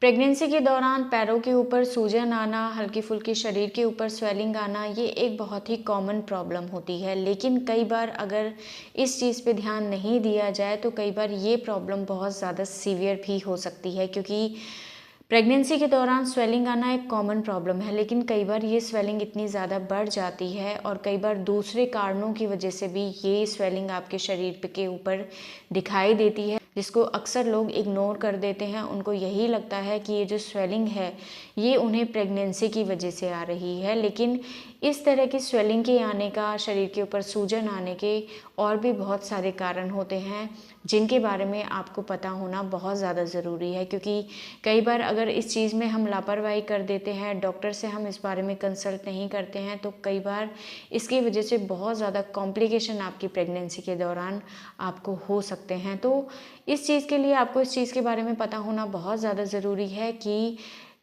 Pregnancy के दौरान पैरों के ऊपर सूजन आना, हल्की फुल्की शरीर के ऊपर स्वेलिंग आना, ये एक बहुत ही कॉमन प्रॉब्लम होती है। लेकिन कई बार अगर इस चीज़ पे ध्यान नहीं दिया जाए तो कई बार ये प्रॉब्लम बहुत ज़्यादा सीवियर भी हो सकती है, क्योंकि प्रेगनेंसी के दौरान स्वेलिंग आना एक कॉमन प्रॉब्लम है। लेकिन कई बार ये स्वेलिंग इतनी ज़्यादा बढ़ जाती है और कई बार दूसरे कारणों की वजह से भी ये स्वेलिंग आपके शरीर के ऊपर दिखाई देती है, जिसको अक्सर लोग इग्नोर कर देते हैं। उनको यही लगता है कि ये जो स्वेलिंग है ये उन्हें प्रेगनेंसी की वजह से आ रही है। लेकिन इस तरह की स्वेलिंग के आने का, शरीर के ऊपर सूजन आने के और भी बहुत सारे कारण होते हैं, जिनके बारे में आपको पता होना बहुत ज़्यादा ज़रूरी है। क्योंकि कई बार अगर इस चीज़ में हम लापरवाही कर देते हैं, डॉक्टर से हम इस बारे में कंसल्ट नहीं करते हैं, तो कई बार इसकी वजह से बहुत ज़्यादा कॉम्प्लिकेशन आपकी प्रेगनेंसी के दौरान आपको हो सकते हैं। तो इस चीज़ के लिए आपको इस चीज़ के बारे में पता होना बहुत ज़्यादा ज़रूरी है कि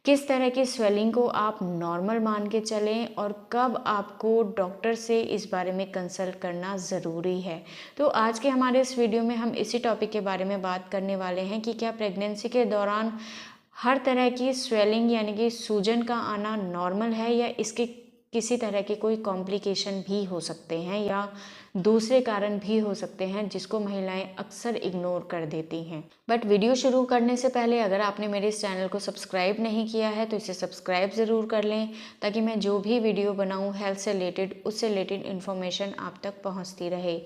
किस तरह की स्वेलिंग को आप नॉर्मल मान के चलें और कब आपको डॉक्टर से इस बारे में कंसल्ट करना ज़रूरी है। तो आज के हमारे इस वीडियो में हम इसी टॉपिक के बारे में बात करने वाले हैं कि क्या प्रेगनेंसी के दौरान हर तरह की स्वेलिंग यानी कि सूजन का आना नॉर्मल है, या इसके किसी तरह के कोई कॉम्प्लिकेशन भी हो सकते हैं या दूसरे कारण भी हो सकते हैं, जिसको महिलाएं अक्सर इग्नोर कर देती हैं। बट वीडियो शुरू करने से पहले अगर आपने मेरे इस चैनल को सब्सक्राइब नहीं किया है तो इसे सब्सक्राइब ज़रूर कर लें, ताकि मैं जो भी वीडियो बनाऊं हेल्थ से रिलेटेड, उससे रिलेटेड इन्फॉर्मेशन आप तक पहुंचती रहे।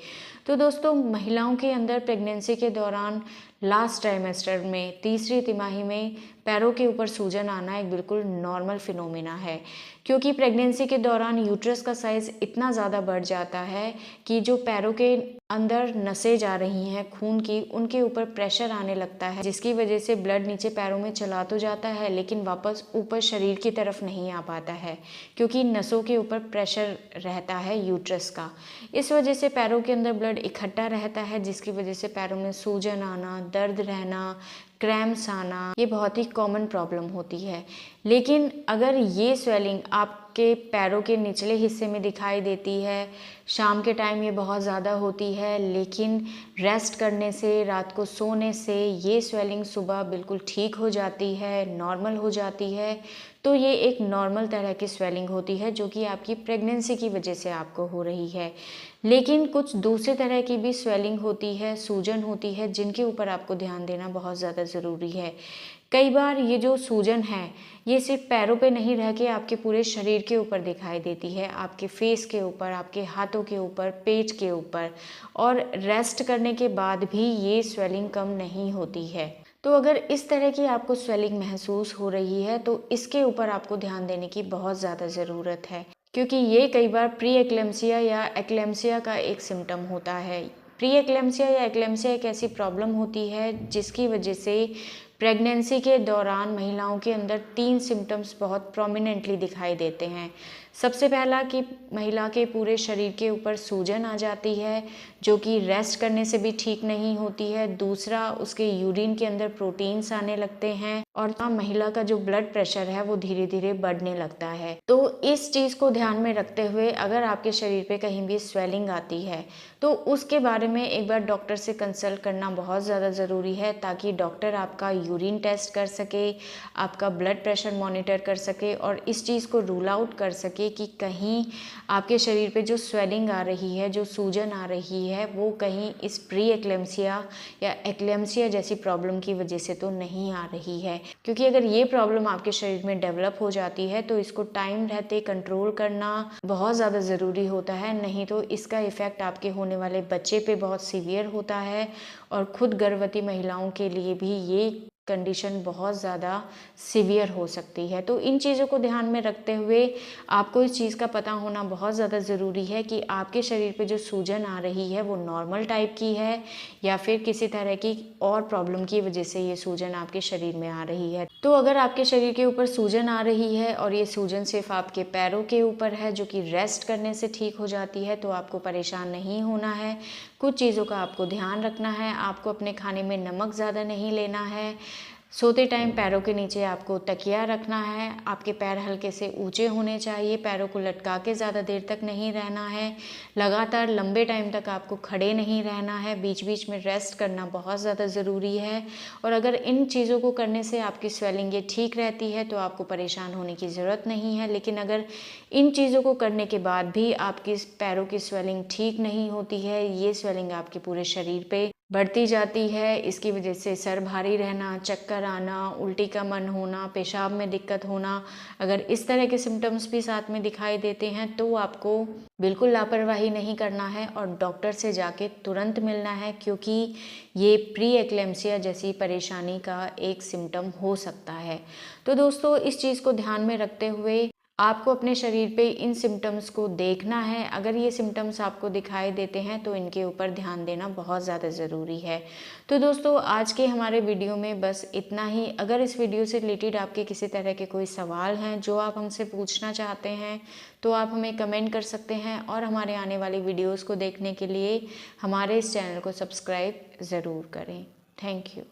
तो दोस्तों, महिलाओं के अंदर प्रेगनेंसी के दौरान लास्ट ट्राइमेस्टर में, तीसरी तिमाही में पैरों के ऊपर सूजन आना एक बिल्कुल नॉर्मल फिनोमेना है। क्योंकि प्रेगनेंसी के दौरान यूट्रस का साइज़ इतना ज़्यादा बढ़ जाता है कि जो पैरों के अंदर नसें जा रही हैं खून की, उनके ऊपर प्रेशर आने लगता है, जिसकी वजह से ब्लड नीचे पैरों में चला तो जाता है लेकिन वापस ऊपर शरीर की तरफ नहीं आ पाता है, क्योंकि नसों के ऊपर प्रेशर रहता है यूट्रस का। इस वजह से पैरों के अंदर ब्लड इकट्ठा रहता है, जिसकी वजह से पैरों में सूजन आना, दर्द रहना, क्रैम्प्स आना, ये बहुत ही कॉमन प्रॉब्लम होती है। लेकिन अगर ये स्वेलिंग आपके पैरों के निचले हिस्से में दिखाई देती है, शाम के टाइम ये बहुत ज़्यादा होती है, लेकिन रेस्ट करने से, रात को सोने से ये स्वेलिंग सुबह बिल्कुल ठीक हो जाती है, नॉर्मल हो जाती है, तो ये एक नॉर्मल तरह की स्वेलिंग होती है जो कि आपकी प्रेगनेंसी की वजह से आपको हो रही है। लेकिन कुछ दूसरे तरह की भी स्वेलिंग होती है, सूजन होती है, जिनके ऊपर आपको ध्यान देना बहुत ज़्यादा ज़रूरी है। कई बार ये जो सूजन है ये सिर्फ पैरों पे नहीं रह के आपके पूरे शरीर के ऊपर दिखाई देती है, आपके फेस के ऊपर, आपके हाथों के ऊपर, पेट के ऊपर, और रेस्ट करने के बाद भी ये स्वेलिंग कम नहीं होती है। तो अगर इस तरह की आपको स्वेलिंग महसूस हो रही है तो इसके ऊपर आपको ध्यान देने की बहुत ज़्यादा ज़रूरत है, क्योंकि ये कई बार प्री एक्लेम्सिया या एक्लेम्सिया का एक सिम्टम होता है। प्री एक्लेम्सिया या एक्लेम्सिया एक ऐसी प्रॉब्लम होती है जिसकी वजह से प्रेगनेंसी के दौरान महिलाओं के अंदर 3 सिम्टम्स बहुत प्रोमिनेंटली दिखाई देते हैं। सबसे पहला कि महिला के पूरे शरीर के ऊपर सूजन आ जाती है, जो कि रेस्ट करने से भी ठीक नहीं होती है। दूसरा, उसके यूरिन के अंदर प्रोटीन्स आने लगते हैं, और महिला का जो ब्लड प्रेशर है वो धीरे धीरे बढ़ने लगता है। तो इस चीज़ को ध्यान में रखते हुए अगर आपके शरीर पे कहीं भी स्वेलिंग आती है तो उसके बारे में एक बार डॉक्टर से कंसल्ट करना बहुत ज़्यादा ज़रूरी है, ताकि डॉक्टर आपका यूरिन टेस्ट कर सके, आपका ब्लड प्रेशर मॉनिटर कर सके और इस चीज़ को रूल आउट कर सके कि कहीं आपके शरीर पे जो स्वेलिंग आ रही है, जो सूजन आ रही है, वो कहीं इस प्री एक्लेम्सिया या एक्लेम्सिया जैसी प्रॉब्लम की वजह से तो नहीं आ रही है। क्योंकि अगर ये प्रॉब्लम आपके शरीर में डेवलप हो जाती है तो इसको टाइम रहते कंट्रोल करना बहुत ज़्यादा ज़रूरी होता है, नहीं तो इसका इफ़ेक्ट आपके होने वाले बच्चे पे बहुत सीवियर होता है, और खुद गर्भवती महिलाओं के लिए भी ये कंडीशन बहुत ज़्यादा सीवियर हो सकती है। तो इन चीज़ों को ध्यान में रखते हुए आपको इस चीज़ का पता होना बहुत ज़्यादा ज़रूरी है कि आपके शरीर पे जो सूजन आ रही है वो नॉर्मल टाइप की है, या फिर किसी तरह की और प्रॉब्लम की वजह से ये सूजन आपके शरीर में आ रही है। तो अगर आपके शरीर के ऊपर सूजन आ रही है और ये सूजन सिर्फ आपके पैरों के ऊपर है, जो कि रेस्ट करने से ठीक हो जाती है, तो आपको परेशान नहीं होना है। कुछ चीज़ों का आपको ध्यान रखना है। आपको अपने खाने में नमक ज़्यादा नहीं लेना है, सोते टाइम पैरों के नीचे आपको तकिया रखना है। आपके पैर हल्के से ऊंचे होने चाहिए। पैरों को लटका के ज़्यादा देर तक नहीं रहना है। लगातार लंबे टाइम तक आपको खड़े नहीं रहना है। बीच बीच में रेस्ट करना बहुत ज़्यादा ज़रूरी है। और अगर इन चीज़ों को करने से आपकी स्वेलिंग ये ठीक रहती है तो आपको परेशान होने की ज़रूरत नहीं है। लेकिन अगर इन चीज़ों को करने के बाद भी आपकी पैरों की स्वेलिंग ठीक नहीं होती है, ये स्वेलिंग आपके पूरे शरीर पे बढ़ती जाती है, इसकी वजह से सर भारी रहना, चक्कर आना, उल्टी का मन होना, पेशाब में दिक्कत होना, अगर इस तरह के सिम्टम्स भी साथ में दिखाई देते हैं तो आपको बिल्कुल लापरवाही नहीं करना है और डॉक्टर से जाके तुरंत मिलना है, क्योंकि ये प्री एक्लेम्सिया जैसी परेशानी का एक सिम्टम हो सकता है। तो दोस्तों, इस चीज़ को ध्यान में रखते हुए आपको अपने शरीर पे इन सिम्टम्स को देखना है। अगर ये सिम्टम्स आपको दिखाई देते हैं तो इनके ऊपर ध्यान देना बहुत ज़्यादा ज़रूरी है। तो दोस्तों, आज के हमारे वीडियो में बस इतना ही। अगर इस वीडियो से रिलेटेड आपके किसी तरह के कोई सवाल हैं जो आप हमसे पूछना चाहते हैं तो आप हमें कमेंट कर सकते हैं, और हमारे आने वाली वीडियोज़ को देखने के लिए हमारे इस चैनल को सब्सक्राइब ज़रूर करें। Thank you.